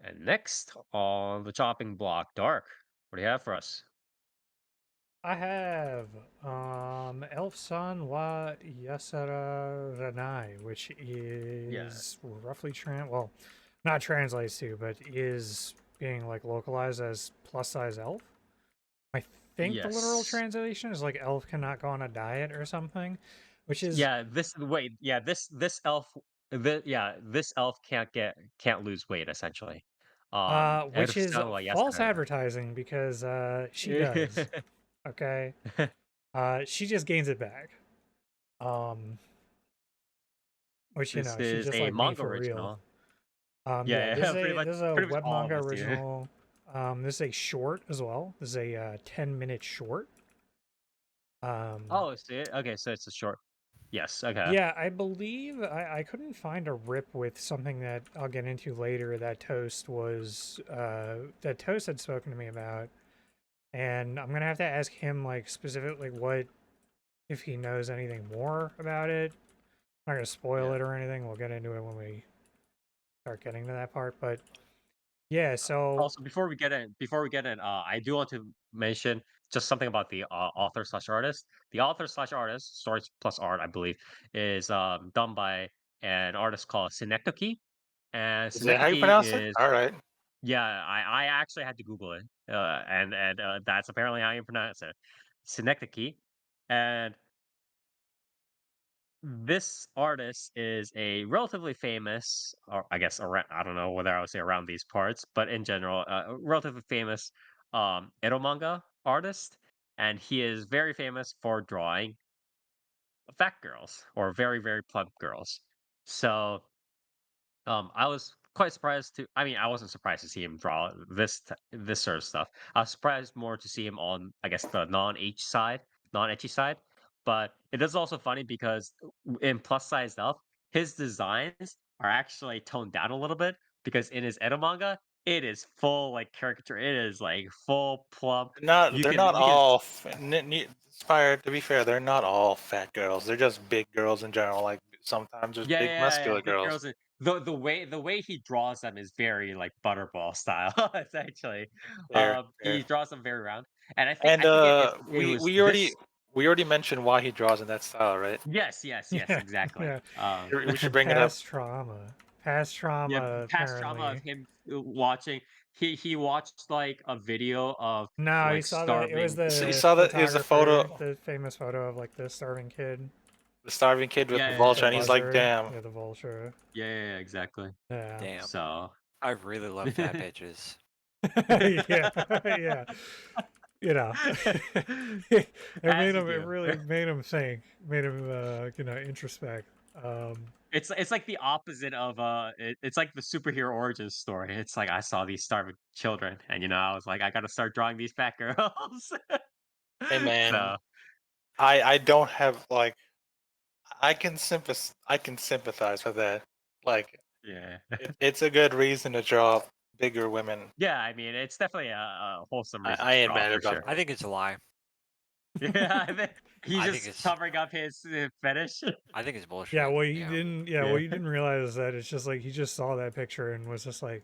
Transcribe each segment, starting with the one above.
And next on the chopping block, Dark. What do you have for us? I have Elf Son wa Yaserarenai, which Yeah. is roughly not translates to, but is being like localized as plus size elf. I think the literal Yes. translation is like elf cannot go on a diet or something, which is Yeah. This wait. Yeah. This elf. This elf can't lose weight essentially. which is Ersan wa false Yaserarenai. advertising because she does. Okay. She just gains it back. Um which This she's is just a like me manga for real. original. Yeah, Yeah. this is a Pretty much web all of manga us do. original. This is a short as well. This is a 10-minute short. Um, Oh, see it? Okay, so it's a short. Yes. Okay. yeah, I believe I couldn't find a rip with something that I'll get into later that Toast had spoken to me about, and I'm gonna have to ask him like specifically what if he knows anything more about it. I'm not gonna spoil Yeah. it or anything. We'll get into it when we start getting to that part, but yeah, so Also, before we get in, I do want to mention just something about the author slash artist. The author slash artist, stories plus art, I believe, is done by an artist called Synecdoche. And Is that how you Synecdoche pronounce it? is All right. yeah, I actually had to Google it, and that's apparently how you pronounce it, Synecdoche. And this artist is a relatively famous, or I guess around, I don't know whether I would say around these parts, but in general, a relatively famous ero manga artist, and he is very famous for drawing fat girls or very plump girls. So I was quite surprised to. I mean, I wasn't surprised to see him draw this sort of stuff. I was surprised more to see him on, I guess, the non-ecchi side. But it is also funny because in plus size stuff, his designs are actually toned down a little bit because in his Edo manga, it is full like caricature. It is like full plump. They're not You can all. Inspired to be fair, they're not all fat girls. They're just big girls in general. Like sometimes there's big Yeah. muscular Big girls. girls. The way he draws them is very like butterball style. Essentially, Fair, he fair. draws them very round, and And I think it we was we already this. we already mentioned why he draws in that style, right? Yes, yeah, exactly. yeah. We should bring it up. Past Yeah, trauma past trauma of apparently. him watching. He watched like a video of No, he like saw the it was starving. You the saw that it was a photographer, photo, the famous photo of like the starving kid, the starving kid with the with the vulture, Yeah, and he's like, buzzard. "Damn, Yeah, the vulture. exactly. Yeah. Damn. So, I really love fat bitches. yeah, yeah. You know, it as you it do. really made him think, made him, introspect. It's like the opposite of it's like the superhero origin story. It's like I saw these starving children, and I was like, I gotta start drawing these fat girls. hey man, So I don't have like I can sympathize with that. Like yeah, it's a good reason to draw bigger women. yeah. I mean, it's definitely a wholesome reason I to ain't draw mad for about sure. I think it's a lie. Yeah, I think he's I think just it's covering up his fetish. I think it's Yeah, bullshit. what You you know. didn't, yeah, what Yeah, you didn't realize is that it's just like he just saw that picture and was just like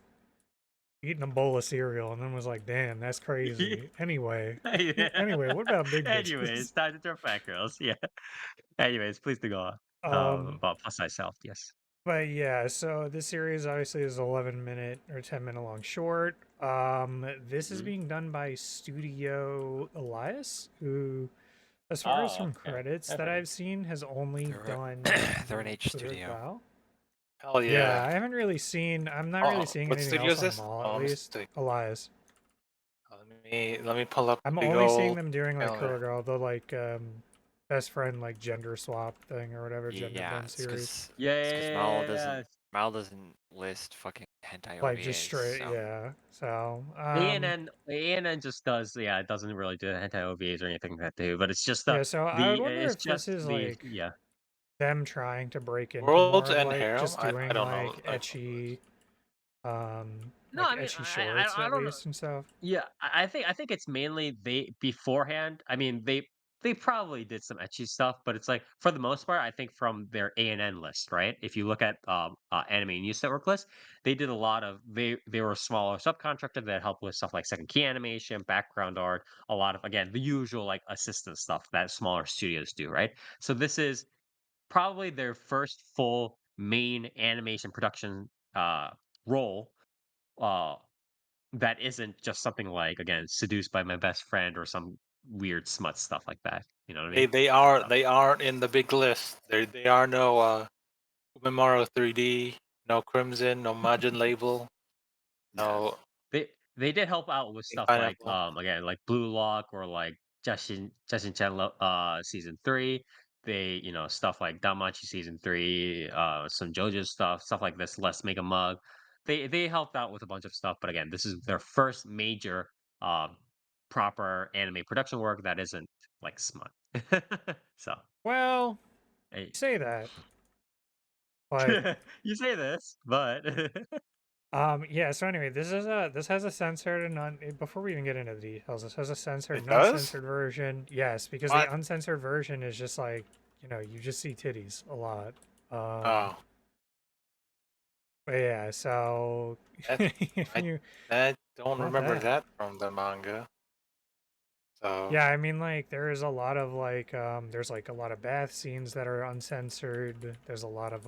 eating a bowl of cereal, and then was like, "Damn, that's crazy." Anyway, yeah. anyway, what about big Anyways, bitches? time to draw fat girls. Yeah. Anyways, please do go on. Um, About plus size self. Yes. but yeah, so this series obviously is 11-minute or 10-minute long short. This is Mhm. being done by Studio Elias, who, as far as Oh, from okay. credits I've that heard of I've seen, has only They're done they're an H studio. Kurokawa. Hell Yeah, yeah. I haven't really seen. I'm not really Oh, seeing what anything studio else is on this? Mall, at Oh, least. mistake. Elias. Let me pull up I'm the big only seeing old them doing like calendar. Kurogirl, the like best friend like gender swap thing or whatever gender Yeah, bend series. it's because Yeah. Mal doesn't list fucking hentai Like just OVAs. straight, So yeah. So ANN just does, yeah, it doesn't really do anti OVAs or anything like that too, but it's just yeah. So I would wonder it's if this just is the like yeah. them trying to break into Worlds more of and like Harem. just I doing don't know. like No, I mean ecchi shorts I at don't know. least and stuff. Yeah, I think it's mainly they beforehand. I mean, they they probably did some etchy stuff, but it's like for the most part, I think from their ANN list, right? If you look at Anime News Network list, they did a lot of they were a smaller subcontractor that helped with stuff like second key animation, background art, a lot of again the usual like assistant stuff that smaller studios do, right? So this is probably their first full main animation production role uh that isn't just something like again seduced by my best friend or some weird smut stuff like that. You know what I They mean? they are So, they aren't in the big list. They are no Memorial 3D, no Crimson, no Majin Label, yeah. no They did help out with Pink stuff like Pineapple. again like Blue Lock or like Justin Chen season 3. They stuff like Damachi season 3, some JoJo stuff like this. Let's Make a Mug. They helped out with a bunch of stuff, but again, this is their first major um proper anime production work that isn't like smut. So Well, hey. you say that, but You say this, but yeah. So anyway, this has a censored and before we even get into the details, this has a censored It and does? uncensored version. Yes, because the What? uncensored version is just like you just see titties a lot. Oh, But yeah, so that if I you I don't not remember that. that from the manga. So Yeah, I mean, like, there is a lot of, like, there's, like, a lot of bath scenes that are uncensored. There's a lot of,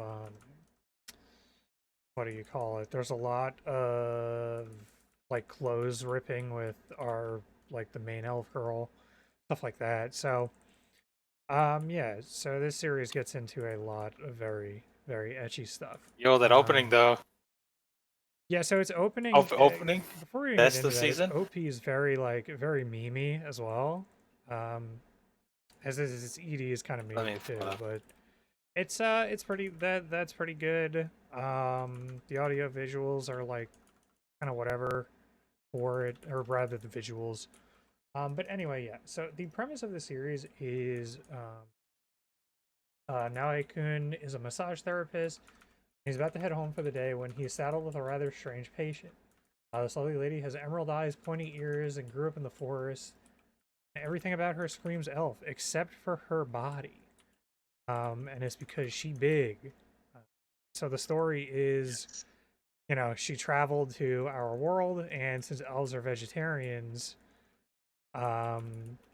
what do you call it? There's a lot of, like, clothes ripping with our, like, the main elf girl, stuff like that. So, yeah, so this series gets into a lot of very, very etchy stuff. yo, that opening though. Yeah, so it's opening. Opening. Before we even get That's the into that, its season. OP is very like very memey as well. Um, as is its ED is kind of I mean, memey too, but it's pretty that's pretty good. The audio visuals are like kind of whatever for it, or rather the visuals. But anyway, yeah. So the premise of the series is Naoe-kun is a massage therapist. He's about to head home for the day when he is saddled with a rather strange patient. This lovely lady has emerald eyes, pointy ears, and grew up in the forest. Everything about her screams elf, except for her body. And it's because she big. Uh, so the story is, she traveled to our world, and since elves are vegetarians,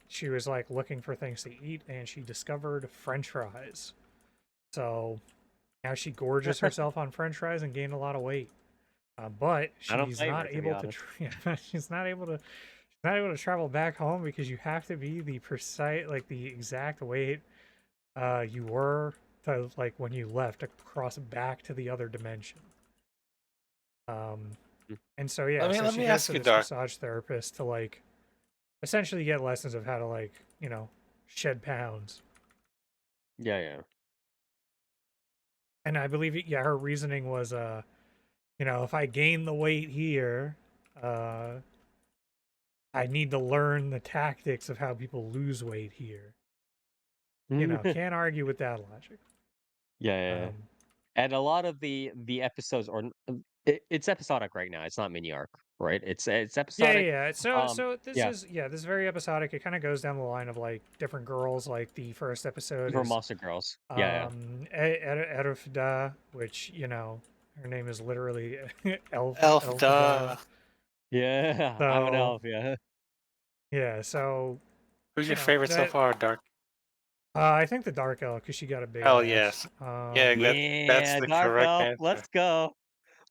she was like looking for things to eat, and she discovered French fries. So now she gorges herself on French fries and gained a lot of weight. But I don't she's blame not her to be able to. honest. She's not able to travel back home because you have to be the precise, like the exact weight you were to like when you left to cross back to the other dimension. Um, Mm. and so yeah, let me so let she me goes ask to you, this Dark. massage therapist to like essentially get lessons of how to like shed pounds. Yeah, yeah. And I believe yeah, her reasoning was if I gain the weight here, uh, I need to learn the tactics of how people lose weight here. Yeah, Can't argue with that logic. yeah. Um, And a lot of the episodes are it's episodic right now. It's not mini arc, right? It's yeah, episodic. yeah. So this Yeah, is this is very episodic. It kind of goes down the line of like different girls. Like the first episode for is Monster Girls. Yeah, Erufda, which her name is literally Elf, Elfda. duh. yeah. I'm an So elf. Yeah. yeah, so Who's your favorite so that far, Dark? I think the dark elf because she got a big Hell ass. yes. Yeah, that's Yeah, the Dark correct Elf. answer. Let's go.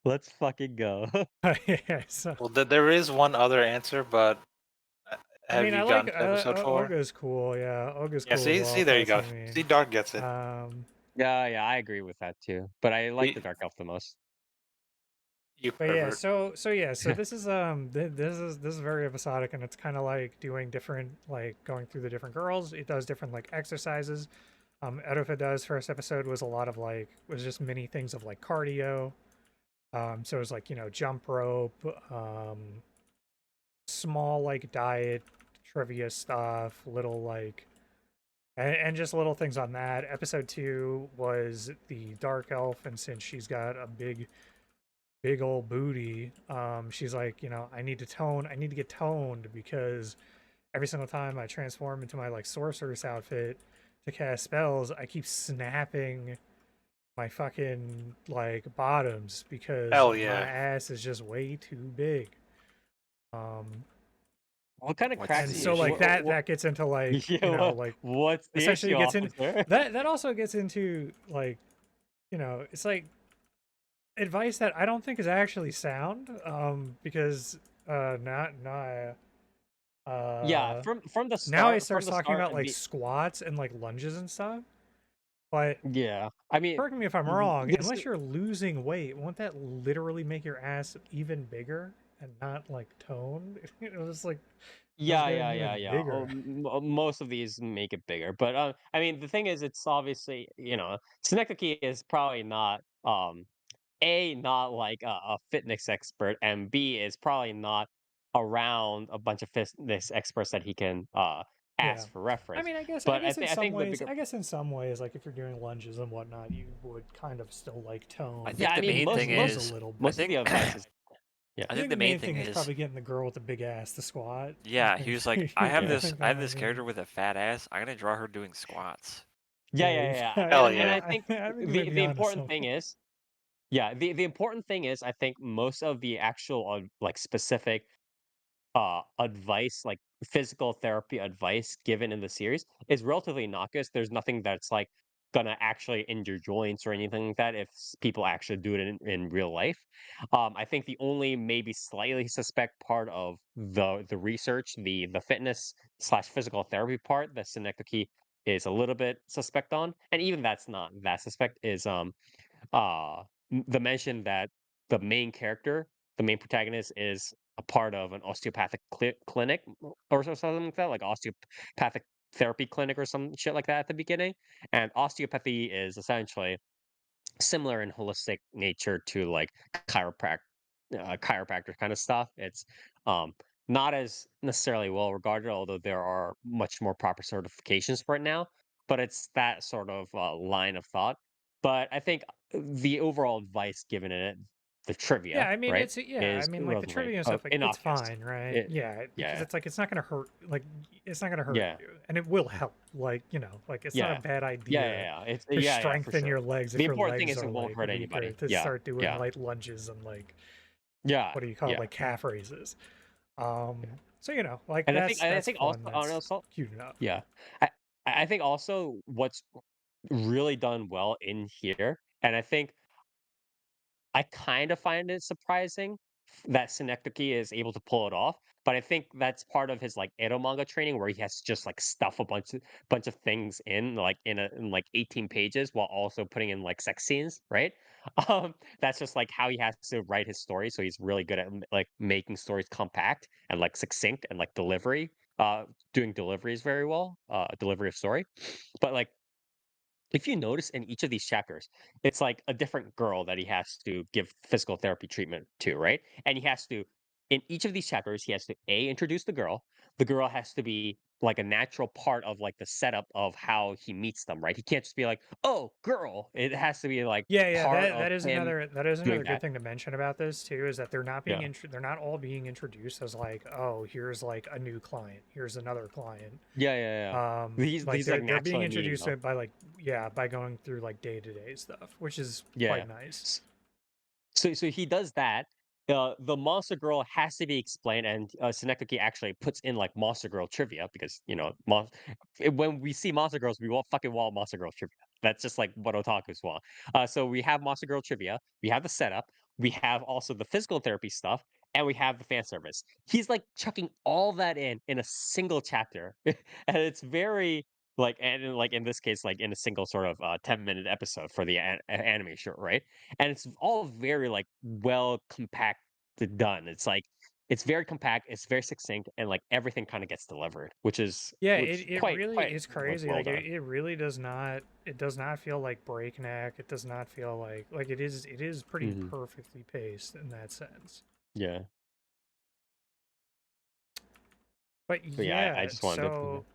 Let's fucking go. Yeah, so Well, there is one other answer, but uh, I have mean, I you like gotten to episode 4? Olga's cool. Yeah, Olga's Yeah, cool as well. see, If there you that's go. what you mean. See, Dark gets it. Yeah, yeah. I agree with that too. But I like We, the Dark Elf the most. you But yeah, pervert. so this is this is very episodic, and it's kind of like doing different like going through the different girls. It does different like exercises. Erufa first episode was a lot of like was just many things of like cardio. So it was like jump rope, small like diet trivia stuff, little like and just little things on that. Episode 2 was the dark elf, and since she's got a big old booty, she's like, I need to get toned because every single time I transform into my like sorceress outfit to cast spells, I keep snapping my fucking like bottoms because Hell my yeah. ass is just way too big. What kind of What's cracks And the you? so like issue? that gets into like, Yeah, like what's the essentially issue, gets in officer? that also gets into like, it's like advice that I don't think is actually sound, because not Yeah, uh from the now he start, starts talking about like the squats and like lunges and stuff. But yeah. I mean, correct me if I'm wrong, this unless you're losing weight, won't that literally make your ass even bigger and not like toned? It was like just getting even yeah. bigger. Most of these make it bigger, but I mean, the thing is, it's obviously Synecdoche is probably not a not like a fitness expert, and B is probably not around a bunch of fitness experts that he can Yeah. ask for reference. I But guess in I some think the ways, bigger like if you're doing lunges and whatnot, you would kind of still like I tone yeah, think I the mean main thing lose a is, little I bit. most of think, the advice is yeah I I think think the the main main thing thing is is, probably getting the girl with the big ass to squat. yeah, he was like, I have yeah. I think I that have might this be. character with a fat ass. I'm gonna draw her doing squats. Hell And yeah. I think I think you may be the onto important something. thing is the important thing is I think most of the actual like specific advice, like physical therapy advice given in the series is relatively innocuous. There's nothing that's like gonna actually injure joints or anything like that if people actually do it in real life. I think the only maybe slightly suspect part of the research, the fitness slash physical therapy part that Synecdoche is a little bit suspect on, and even that's not that suspect is the mention that the main character, the main protagonist, is a part of an osteopathic clinic or something like that, like osteopathic therapy clinic or some shit like that at the beginning. And osteopathy is essentially similar in holistic nature to like chiropractor kind of stuff. It's um, not as necessarily well regarded, although there are much more proper certifications for it now. But it's that sort of line of thought. But I think the overall advice given in it, the Yeah, trivia, I mean right, I is mean like the relatively trivia and stuff, like it's innocuous. fine, right? It, Yeah, because yeah, it's like it's not gonna hurt. Like it's not gonna hurt yeah, you, and it will help. Like like it's not a yeah, bad idea It's to yeah, for strengthen sure. your legs The if your important thing legs is are it won't like hurt weaker, anybody. to Yeah, start doing yeah, light lunges and like yeah, what do you call it, yeah. like calf raises. Um, Yeah. so like And I that's think fun. also That's cute enough. yeah. I I think also what's really done well in here, and I think I kind of find it surprising that Synecdoche is able to pull it off, but I think that's part of his like Edo manga training where he has to just like stuff a bunch of things in like in like 18 pages while also putting in like sex scenes, right? That's just like how he has to write his story, so he's really good at like making stories compact and like succinct and like doing deliveries very well, delivery of story. But like if you notice in each of these chapters, it's like a different girl that he has to give physical therapy treatment to, right? And he has to, in each of these chapters, he has to A, introduce the girl. The girl has to be like a natural part of like the setup of how he meets them, right? He can't just be like, oh, girl. It has to be like Yeah, part of that is him doing another good that. thing to mention about this too, is that Yeah. they're not all being introduced as like, oh, here's like a new client, here's another client. Like These like they're being naturally meeting introduced to them. it by like, yeah, by going through like day-to-day stuff, which is Yeah. quite nice. So he does that. The Monster Girl has to be explained, and Synecdoche actually puts in like Monster Girl trivia because when we see Monster Girls, we want fucking want Monster Girl trivia. That's just like what otakus want. So we have Monster Girl trivia, we have the setup, we have also the physical therapy stuff, and we have the fan service. He's like chucking all that in a single chapter, and it's very like in this case, like in a single sort of 10-minute episode for the anime short, right? And it's all very like well compacted done. It's like it's very compact, it's very succinct, and like everything kind of gets delivered, Yeah, which it really quite is like crazy. well Like done. it really does not, it does not feel like breakneck. It does not feel like it is pretty Hmm. perfectly paced in that sense. Yeah, But but yeah, I yeah, just wanted to. so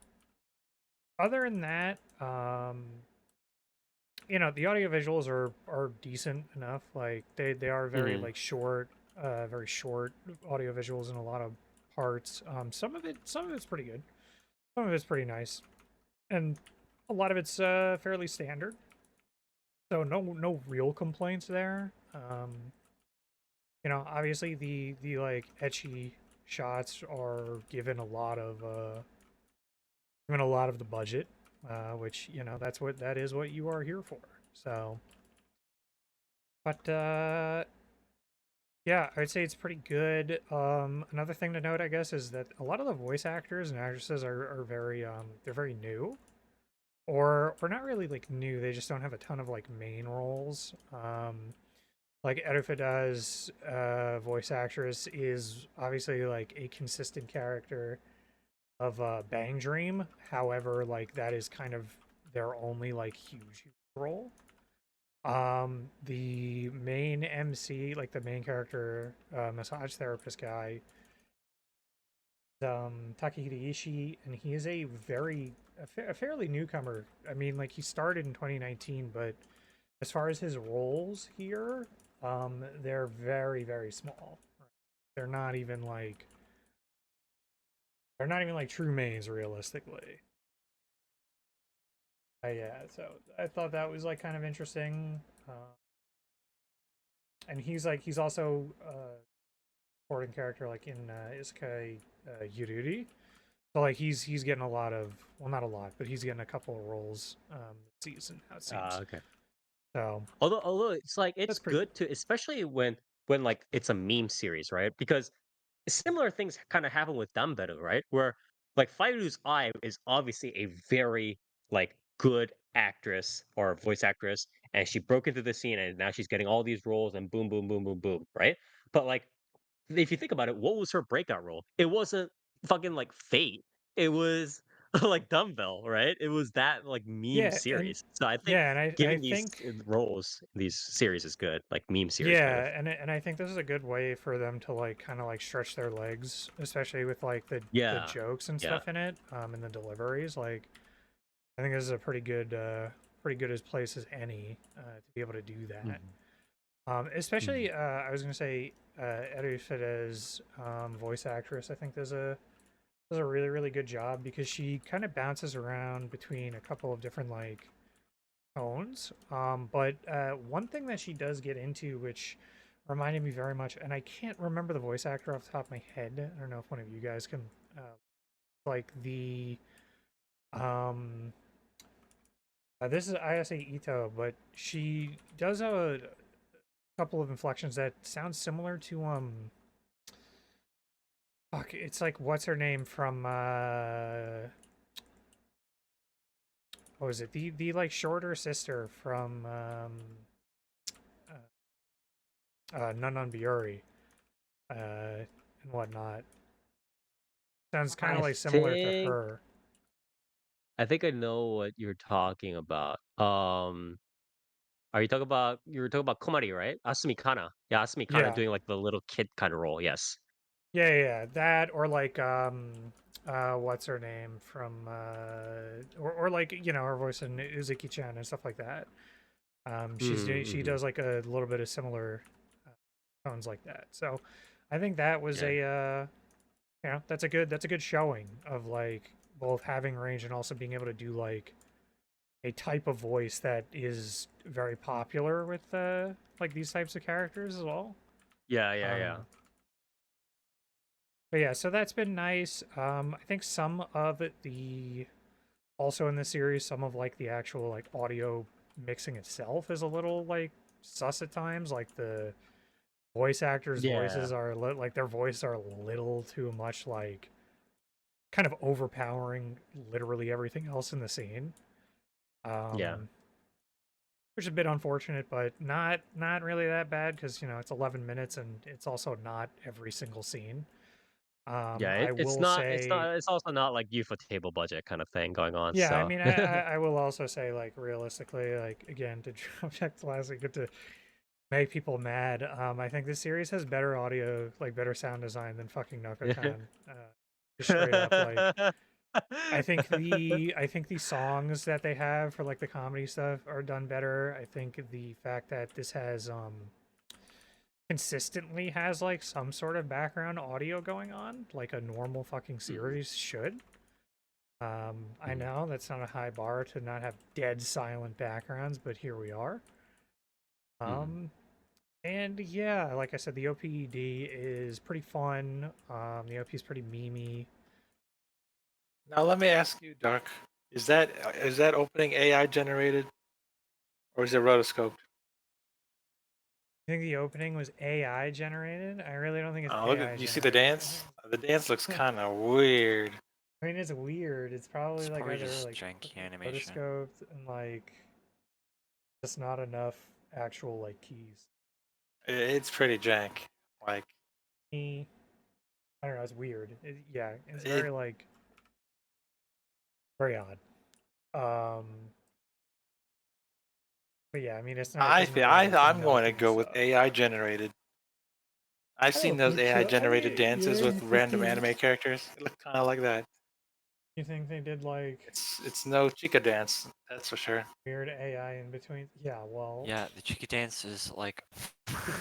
other than that, the audio visuals are decent enough. Like they are very Hmm. like short, very short audio visuals in a lot of parts. Some of it's pretty good. Some of it's pretty nice, and a lot of it's fairly standard. So no real complaints there. You know, obviously the like etchy shots are given a lot of the budget, which you know that is what you are here for. So, but yeah, I'd say it's pretty good. Another thing to note, I guess, is that a lot of the voice actors and actresses are very they're very new, or not really like new. They just don't have a ton of like main roles. Like EruYase's voice actress is obviously like a consistent character of Bang Dream. However, like that is kind of their only like huge role. The main MC, like the main character, massage therapist guy, Takehita Ishii, and he is a fairly newcomer. I mean, like he started in 2019, but as far as his roles here, they're very small. They're not even like true mains realistically. Yeah, so I thought that was like kind of interesting. And he's also supporting character like in Isekai Yururi. So like he's getting a lot of, well, not a lot, but he's getting a couple of roles this season, how it seems. Okay. So Although it's like it's that's pretty good to, especially when like it's a meme series, right? Because similar things kind of happen with Dumbbell, right? Where like Fairu's Eye is obviously a very like good actress or voice actress, and she broke into the scene, and now she's getting all these roles, and boom, boom, boom, boom, boom, right? But like, if you think about it, what was her breakout role? It wasn't fucking like Fate. It was like Dumbbell, right? It was that like meme yeah, and series. So I think yeah, and I giving these think roles in these series is good, like meme series kind of. yeah, and I think this is a good way for them to like kind of like stretch their legs, especially with like the Yeah, jokes and yeah. stuff in it, and the deliveries. Like I think this is a pretty good as place as any to be able to do that. Mhm. Especially I was gonna say EruYase's voice actress. I think does a really good job because she kind of bounces around between a couple of different like tones. But one thing that she does get into, which reminded me very much, and I can't remember the voice actor off the top of my head. I don't know if one of you guys can, like the, um, this is Ayase Ito, but she does a couple of inflections that sound similar to fuck, it's like what's her name from what was it? The like shorter sister from Nun on Biori, and whatnot. Sounds kind I of like similar to think her. I think I know what you're talking about. Are you talking about, you were talking about Komari, right? Asumi Kana. Yeah, Asumi Kana Yeah, doing like the little kid kind of role. Yes. yeah. That or like what's her name from or like you know her voice in Uzuki-chan and stuff like that. She Mm-hmm. does like a little bit of similar tones like that. So I think that was Yeah. a you know that's a good showing of like both having range and also being able to do like a type of voice that is very popular with like these types of characters as well. Yeah. Yeah. Um, Yeah. but yeah, so that's been nice. I think some of it, the also in the series, some of like the actual like audio mixing itself is a little like sus at times. Like the voice actors' Yeah. voices are like their voices are a little too much like kind of overpowering literally everything else in the scene. Yeah. Um, which is a bit unfortunate, but not really that bad because you know it's 11 minutes and it's also not every single scene. Yeah. I It's will not. It's say, not. It's also not like you for table budget kind of thing going on. yeah, I So. mean, I will also say like realistically, like again to drop back to last week, to make people mad. I think this series has better audio, like better sound design than fucking Nokotan. Just straight up, like I think the songs that they have for like the comedy stuff are done better. I think the fact that this has consistently has like some sort of background audio going on, like a normal fucking series should. I know that's not a high bar to not have dead silent backgrounds, but here we are. And yeah, like I said, the OPED is pretty fun. The OP is pretty memey. Now let me ask you, Dark. Is that opening AI generated, or is it rotoscoped? I think the opening was AI generated. I really don't think it's Look AI at you see the generated. dance. The dance looks kind of weird. I mean, it's weird. It's probably It's like probably either just like janky fucking animation. rotoscoped and like just not enough actual like keys. It's pretty jank. Like I don't know. It's weird. Yeah, it's it. very like very odd. Um, but yeah, I mean, it's not. It I doesn't think really have like the I'm going to milky go with stuff. AI generated. I've I seen don't those think AI so. I generated mean, dances yeah, with random anime characters. It looked kind of like that. you think they did like It's no Chica dance, that's for sure. weird AI in between? Yeah, well, Yeah, the cheeky dance is like.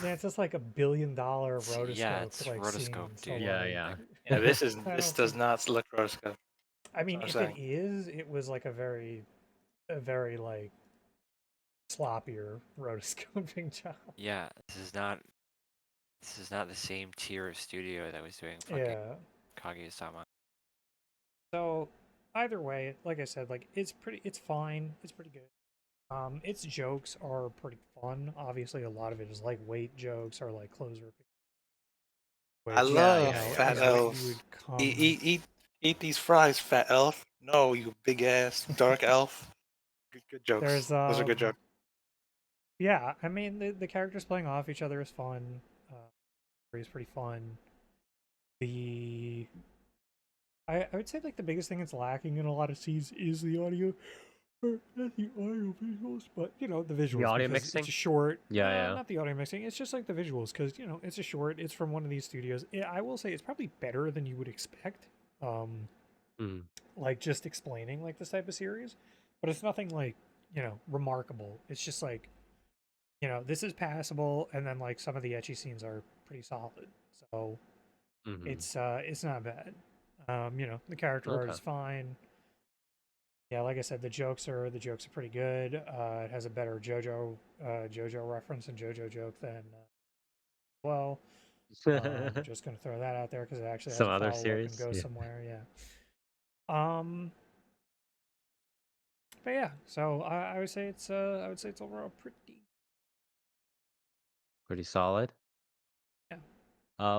that's just like $1 billion Yeah, rotoscope it's like rotoscope, scene. So dude. Yeah, like, yeah. Yeah, I this don't does think. not look rotoscope. I That's mean, what I'm if it saying. is, it was like a very like sloppier rotoscoping job. Yeah, this is not. This is not the same tier of studio that was doing fucking Yeah. Kaguya-sama. So either way, like I said, like it's fine. It's pretty good. Its jokes are pretty fun. Obviously, a lot of it is like weight jokes or like clothes ripping, I which Yeah, you love yeah, know yeah, fat is yeah. what you elves. would come. Eat these fries, fat elf. No, you big ass dark elf. Good jokes. There's Those are good jokes. yeah. I mean the characters playing off each other is fun. Is pretty fun. The I would say like the biggest thing that's lacking in a lot of scenes is the audio. Or not the audio visuals, but you know the The visuals audio because it's mixing? a short. Yeah, No, yeah. not the audio mixing. It's just like the visuals because you know it's a short. It's from one of these studios. I will say it's probably better than you would expect. Mm. Like just explaining like this type of series, but it's nothing like you know remarkable. It's just like you know this is passable, and then like some of the etchy scenes are pretty solid. So Hmm. it's not bad. You know the character art Okay. is fine. Yeah, like I said, the jokes are pretty good. It has a better JoJo reference and JoJo joke than well. Just gonna throw that out there because it actually has Some a other follow up and series? goes Yeah. somewhere. Yeah. But yeah, so I would say it's overall pretty. Pretty solid. Yeah,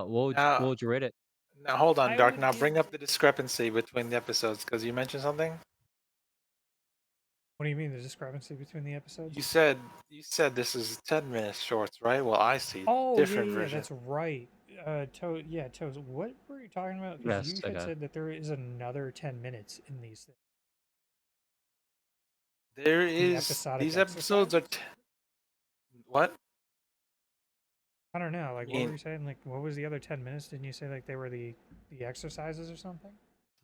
What Now, would you rate it? now hold on, I Dark. would Now give. bring up the discrepancy between the episodes because you mentioned something. What do you mean the discrepancy between the You episodes? said you said this is 10-minute shorts, right? Well, I see Oh yeah, different yeah, yeah, version. that's right. Yeah, Toes. What were you talking about? Because Yes, you had okay. said that there is another 10 minutes in these things. There The is episodic these episodes are exercises. what? I don't know. I Like, what were mean, you saying? Like, what was the other 10 minutes? Didn't you say like they were the exercises or something?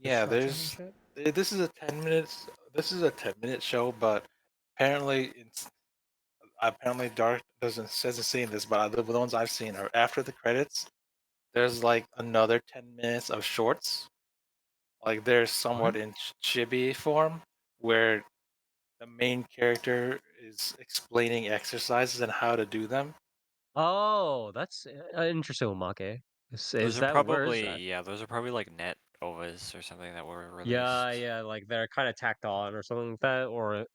The yeah, stretching and shit. this is a 10 minutes. This is a 10-minute show, but apparently apparently Dark doesn't see this, but the ones I've seen are after the credits. There's like another 10 minutes of shorts. Like they're somewhat What? in chibi form, where the main character is explaining exercises and how to do them. Oh, that's interesting, Umake. Those Is are that where is probably that? those are probably like net ovas or something that were Yeah, released. yeah, like they're kind of tacked on or something like that, or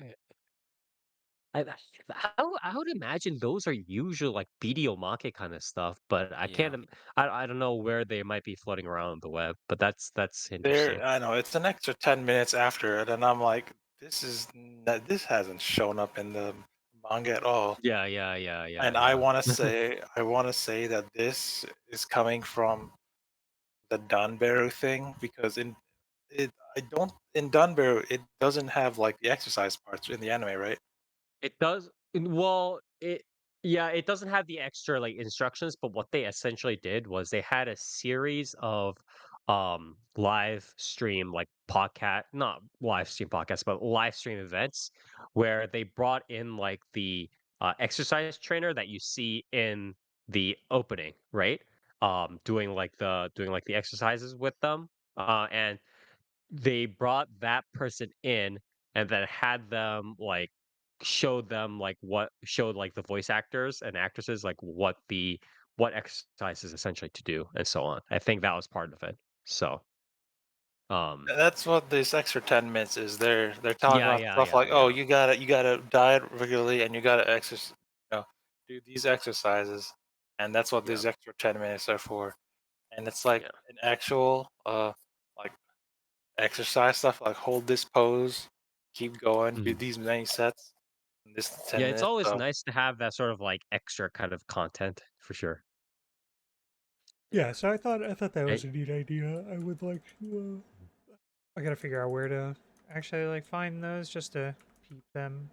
I would imagine those are usually like video make kind of stuff, but I can't. Yeah. I don't know where they might be floating around the web, but that's interesting. There, I know it's an extra 10 minutes after it, and I'm like, this hasn't shown up in the manga at all. Yeah, yeah, yeah, yeah, And yeah. I want to say that this is coming from the Danberu thing because I don't in Danberu it doesn't have like the exercise parts in the anime, right? It does well, yeah, it doesn't have the extra, like, instructions, but what they essentially did was they had a series of, live stream, like, podcast not live stream podcasts, but live stream events where they brought in, like, the, exercise trainer that you see in the opening, right? Doing like the exercises with them, and they brought that person in and then had them like showed them like what showed like the voice actors and actresses like what exercises essentially to do and so on. I think that was part of it. So, um, That's what this extra 10 minutes is. They're talking yeah, about yeah, stuff yeah, like, oh, yeah, you gotta diet regularly and you gotta exercise, do these exercises, and that's what yeah, these extra 10 minutes are for. And it's like yeah. an actual like exercise stuff, like hold this pose, keep going, do Mhm. these many sets in this ten Yeah, it's minutes. always So nice to have that sort of like extra kind of content for sure. Yeah, so I thought that Eh, was a neat idea. I would like to. I gotta figure out where to actually like find those just to peep them.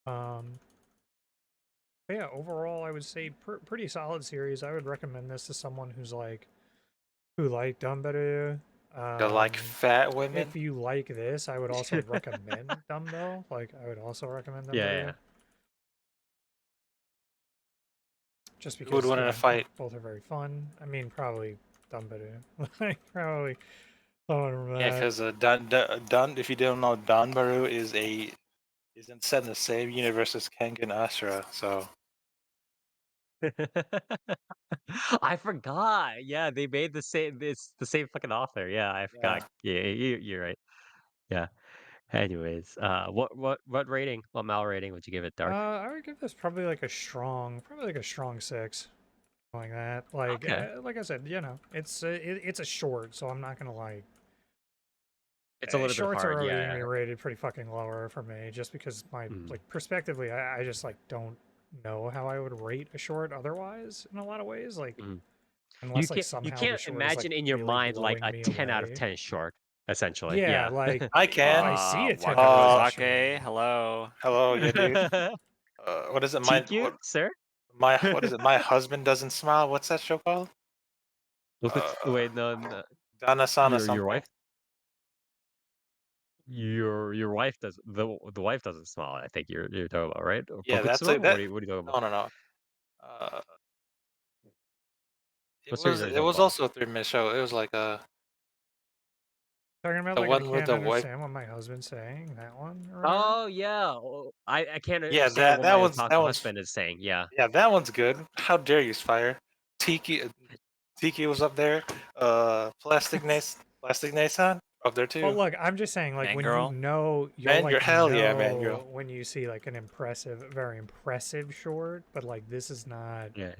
Um, but yeah, overall, I would say pretty solid series. I would recommend this to someone who's like who like Dumbbell. you like Um, fat women. if you like this, I would also recommend Dumbbell. Like, I would also recommend yeah, yeah. Dumbbell, just Who would because win in a fight? both are very fun. I mean, probably Dumbbell. Like, probably someone from Yeah, that. because Dun, if you don't know, Danbaru isn't set in the same universe as Kengan Ashura. So I forgot. Yeah, they made the same. It's the same fucking author. Yeah, I forgot. yeah, Yeah, you're right. Yeah. Anyways, what rating? What Mal rating would you give it, Dark? I would give this probably like a strong six, like that. Okay, Like I said, it's a short, so I'm not gonna like. it's a little bit Shorts are hard. always gonna Yeah. be rated pretty fucking lower for me, just because my Mm, like perspectively, I just like don't know how I would rate a short otherwise in a lot of ways. Like mm. unless like You somehow the can't short is like imagine in your really mind like blowing a me 10 out of away. 10 short, essentially. Yeah, Yeah. like I if I can. see a 10 out of 10 short, Wakakozake, hello. Hello, yeah, dude. What is it? TQ, sir? My what is it? My husband doesn't smile. What's that show called? Wait, no, no, Dana-sana your something. wife, your wife does the wife doesn't smile. I think you're talking about, right? Or Yeah, that's a Bokutsuma? that. What are you talking about? No, no, no. Uh, it What series was are you it talking was about? also a 3 minute show. It was like talking about the like I one with can't the wife. understand what my husband's saying, that one or whatever. Oh yeah. Oh, I can't Yeah, understand that what that my one's that otaku one's husband is saying. Yeah. yeah, that one's good. How dare you, Spire? Tiki was up there. Plastic Nason up there Well, too. look, I'm just saying, like, Man when girl. you'll Man, you're like hell yeah, man, girl. know when you see like an very impressive short, but like this is not. Yeah.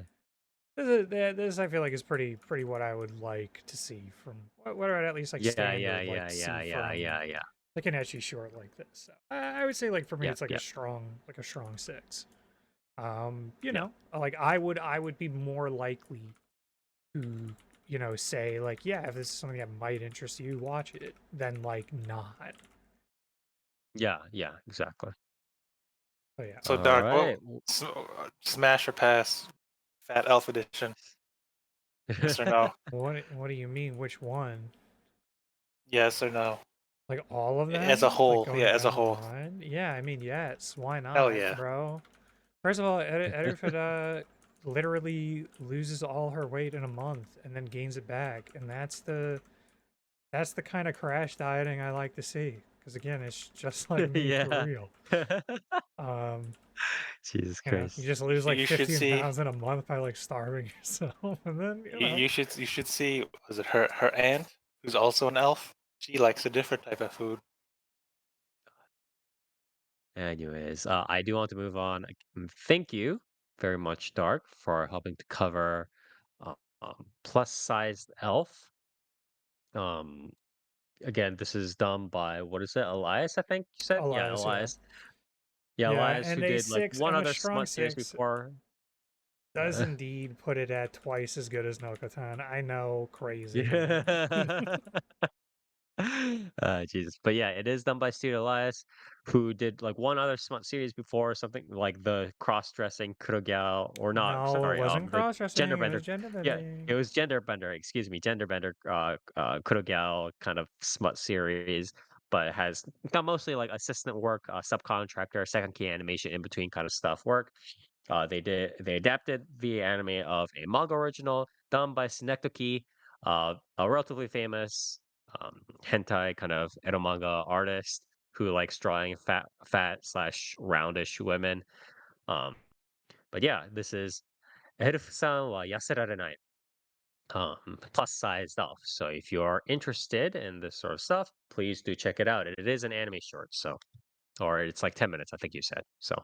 This I feel like is pretty what I would like to see from what I would at least like Yeah, yeah, standard yeah, like see yeah, yeah, from yeah, yeah. like an etchy short like this. So I would say like for me Yep, it's like yep, a strong six. yep. Like I would be more likely to say like yeah if this is something that might interest you watch it than like not. Yeah, yeah, exactly. But yeah. So All Dark, right. smash or pass? Fat Elf Edition. Yes or no? What do you mean? Which one? Yes or no? Like all of As a them? Like whole, yeah, going as a down the whole. line? Yeah, I mean, yes. Why Hell not, yeah. bro? First of all, Erifida literally loses all her weight in a month and then gains it back, and that's the kind of crash dieting I like to see. Because again, it's just like me for Yeah. real. Um, Jesus you Christ. just lose like You should 15 see. pounds in a month by like starving yourself, and then You should see. Was it her aunt, who's also an elf? She likes a different type of food. Anyways, I do want to move on. Thank you very much, Dark, for helping to cover uh, plus sized elf. Um, Again, this is done by what is it, Elias? I think you said, yeah, Elias, yeah. Elias. Yeah, Yeah, Elias, who and a did like six one and a other strong smut series six before. does indeed put it at twice as good as Nokotan. I know, crazy. Yeah. Jesus. But yeah, it is done by Studio Elias, who did like one other smut series before, something like the cross-dressing Kurogal, or not, No, it sorry, wasn't the cross-dressing, it genderbender. was gender Yeah, it bending. was genderbender, excuse me, genderbender Kurogal kind of smut series, but it has got mostly like assistant work, subcontractor, second key animation in between kind of stuff work. They adapted the anime of a manga original done by Synecdoche, a relatively famous hentai kind of eromanga artist who likes drawing fat slash roundish women. Um, but yeah, this is Erufu-san wa Yaserarenai, plus size stuff. So if you're interested in this sort of stuff, please do check it out. It is an anime short, so or it's like 10 minutes, I think you said. So